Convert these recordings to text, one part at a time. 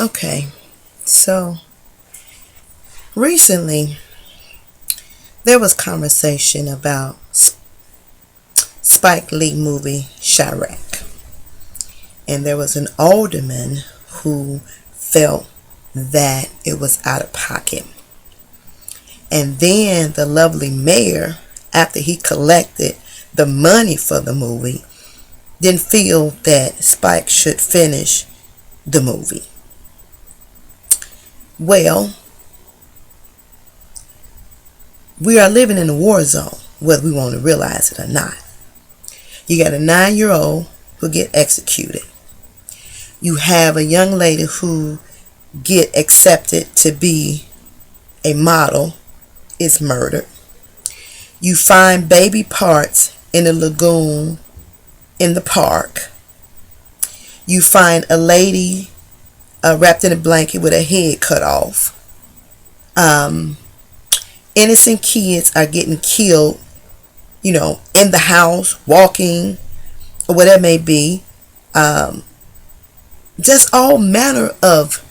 Okay, so recently there was conversation about Spike Lee movie Chiraq, and there was an alderman who felt that it was out of pocket. And then the lovely mayor, after he collected the money for the movie, didn't feel that Spike should finish the movie. Well, we are living in a war zone, whether we want to realize it or not. You got a 9-year-old who get executed. You have a young lady who get accepted to be a model, is murdered. You find baby parts in a lagoon in the park. You find a lady wrapped in a blanket with her head cut off. Innocent kids are getting killed, in the house, walking, or whatever it may be. Just all manner of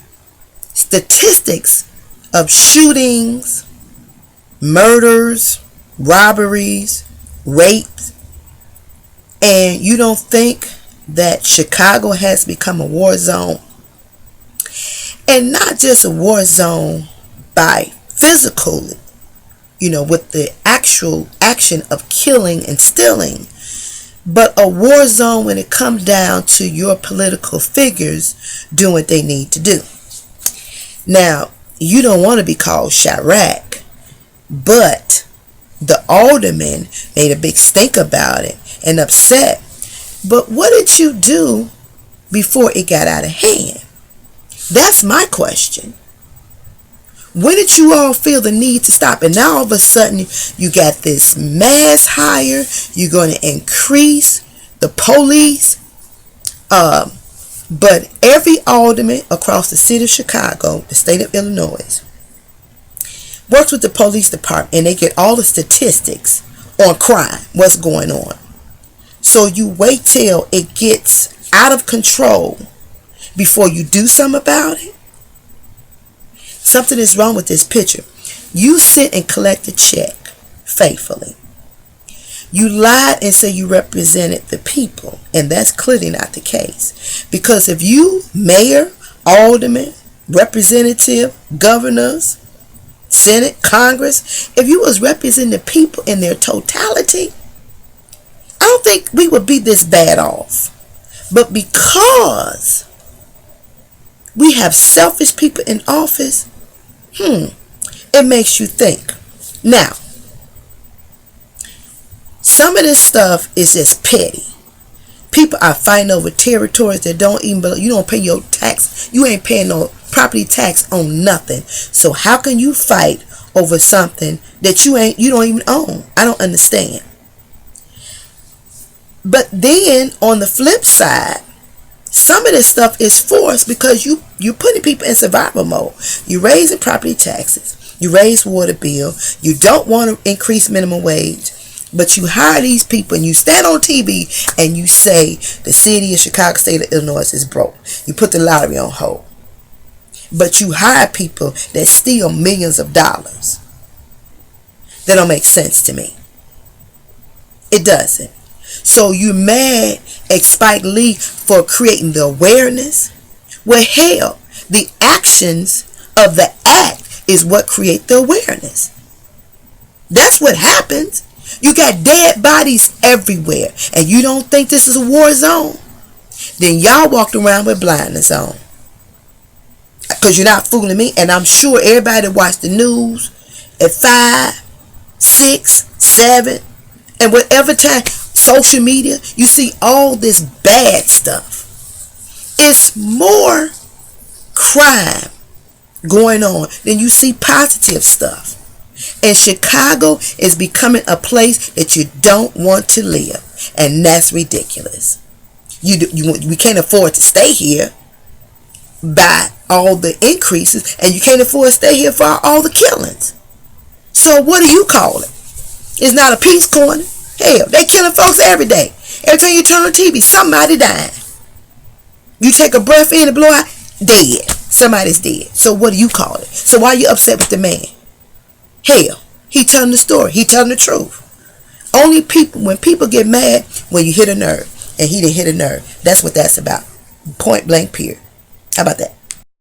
statistics of shootings, murders, robberies, rapes. And you don't think that Chicago has become a war zone? And not just a war zone by physically, with the actual action of killing and stealing, but a war zone when it comes down to your political figures doing what they need to do. Now, you don't want to be called Chiraq, but the alderman made a big stink about it and upset. But what did you do before it got out of hand? That's my question. When did you all feel the need to stop? And now all of a sudden you got this mass hire. You're going to increase the police. But every alderman across the city of Chicago, the state of Illinois, works with the police department, and they get all the statistics on crime, what's going on. So you wait till it gets out of control before you do something about it. Something is wrong with this picture. You sit and collect a check faithfully. You lied and said you represented the people, and that's clearly not the case. Because if you, mayor, alderman, representative, governors, Senate, Congress, if you was representing the people in their totality, I don't think we would be this bad off. But because we have selfish people in office, it makes you think. Now, some of this stuff is just petty. People are fighting over territories that don't even belong. You don't pay your tax. You ain't paying no property tax on nothing. So how can you fight over something that you don't even own? I don't understand. But then on the flip side, some of this stuff is forced because you're putting people in survival mode. You're raising property taxes. You raise water bill. You don't want to increase minimum wage. But you hire these people and you stand on TV and you say the city of Chicago, state of Illinois is broke. You put the lottery on hold. But you hire people that steal millions of dollars. That don't make sense to me. It doesn't. So you mad at Spike Lee for creating the awareness? Well, hell, the actions of the act is what create the awareness. That's what happens. You got dead bodies everywhere, and you don't think this is a war zone? Then y'all walked around with blindness on. Because you're not fooling me, and I'm sure everybody that watched the news at 5, 6, 7, and whatever time, social media, you see all this bad stuff. It's more crime going on than you see positive stuff. And Chicago is becoming a place that you don't want to live. And that's ridiculous. We can't afford to stay here by all the increases. And you can't afford to stay here for all the killings. So what do you call it? It's not a peace corner. Hell, they killing folks every day. Every time you turn on TV, somebody dying. You take a breath in and blow out, dead. Somebody's dead. So what do you call it? So why are you upset with the man? Hell, he telling the story. He telling the truth. Only people, when people get mad, when you hit a nerve. And he didn't hit a nerve. That's what that's about. Point blank period. How about that?